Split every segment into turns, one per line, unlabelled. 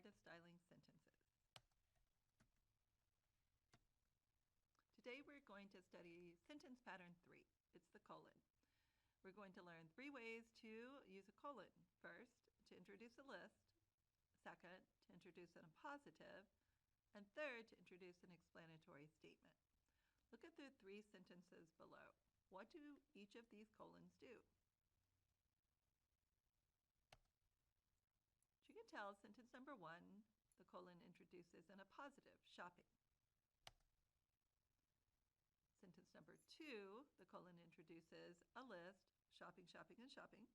of styling sentences. Today we're going to study sentence pattern 3. It's the colon. We're going to learn 3 ways to use a colon. First, to introduce a list. Second, to introduce an appositive. And third, to introduce an explanatory statement. Look at the 3 sentences below. What do each of these colons do? As you can tell, sentence number 1, the colon introduces an appositive, shopping. Sentence number 2, the colon introduces a list, shopping, shopping, and shopping.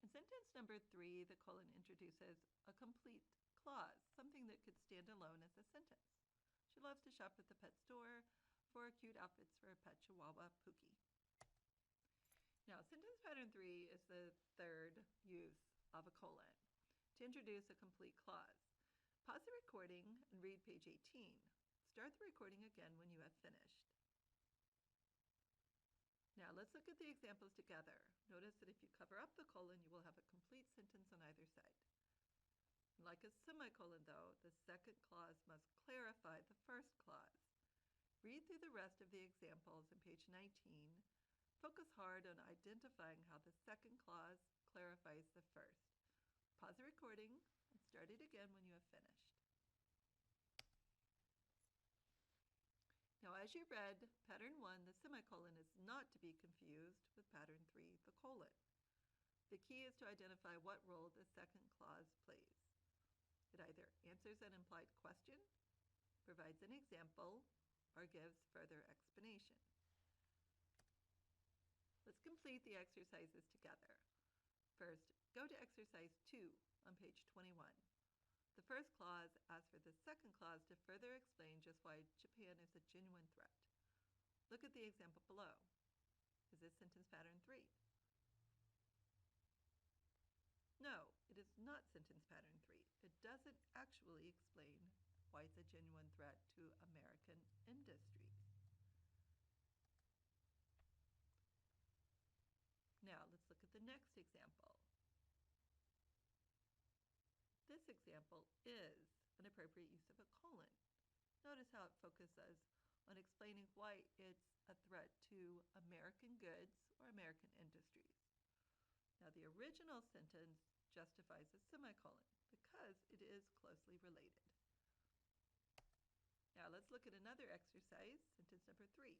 In sentence number 3, the colon introduces a complete clause, something that could stand alone as a sentence. She loves to shop at the pet store for cute outfits for her pet chihuahua, Pookie. Now, sentence pattern 3 is the 3rd use of a colon to introduce a complete clause. Pause the recording and read page 18. Start the recording again when you have finished. Now, let's look at the examples together. Notice that if you cover up the colon, you will have a complete sentence on either side. Like a semicolon, though, the second clause must clarify the first clause. Read through the rest of the examples in page 19. Focus hard on identifying how the second clause clarifies the first. Pause the recording and start it again when you have finished. Now, as you read pattern 1, the semicolon is not to be confused with pattern 3, the colon. The key is to identify what role the second clause plays. It either answers an implied question, provides an example, or gives further explanation. Let's complete the exercises together. First, go to exercise 2 on page 21. The first clause asks for the second clause to further explain just why Japan is a genuine threat. Look at the example below. Is this sentence pattern 3? No, it is not sentence pattern 3. It doesn't actually explain why it's a genuine threat to American industries. Now, let's look at the next example. This example is an appropriate use of a colon. Notice how it focuses on explaining why it's a threat to American goods or American industries. Now, the original sentence justifies a semicolon because it is closely related. Now, let's look at another exercise, sentence number 3.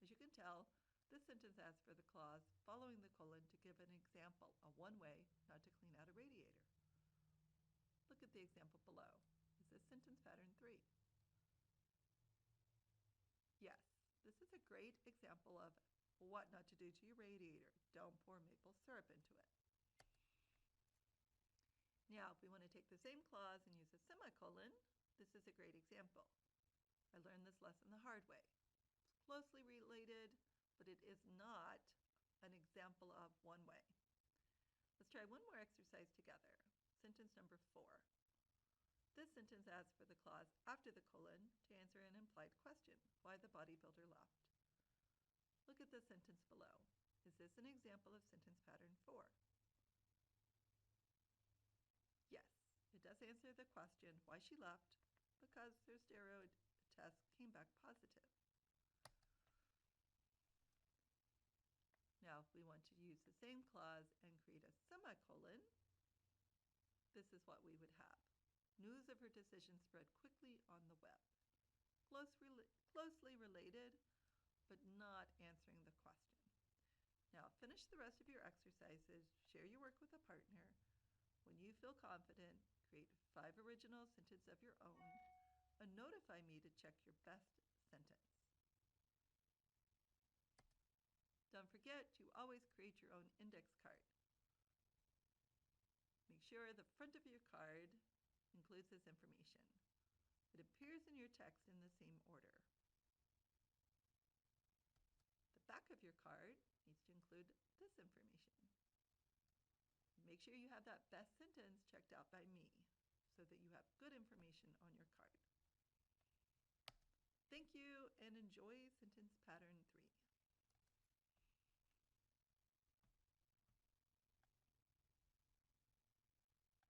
As you can tell, this sentence asks for the clause following the colon to give an example, a one way not to clean out a radiator. Look at the example below. Is this sentence pattern 3? Yes, this is a great example of what not to do to your radiator. Don't pour maple syrup into it. Now, if we want to take the same clause and use a semicolon, this is a great example. I learned this lesson the hard way. It's closely related, but it is not an example of one way. Let's try one more exercise together. Sentence number 4. This sentence asks for the clause after the colon to answer an implied question, why the bodybuilder left. Look at the sentence below. Is this an example of sentence pattern 4? Yes, it does answer the question why she left, because their steroid test came back positive. Now, if we want to use the same clause and create a semicolon, this is what we would have. News of her decision spread quickly on the web. Closely related, but not answering the question. Now, finish the rest of your exercises, share your work with a partner. When you feel confident, create 5 original sentences of your own, and notify me to check your best sentence. Don't forget to always create your own index card. Make sure the front of your card includes this information. It appears in your text in the same order. The back of your card needs to include this information. Make sure you have that best sentence checked out by me so that you have good information on your card. Thank you and enjoy sentence pattern 3.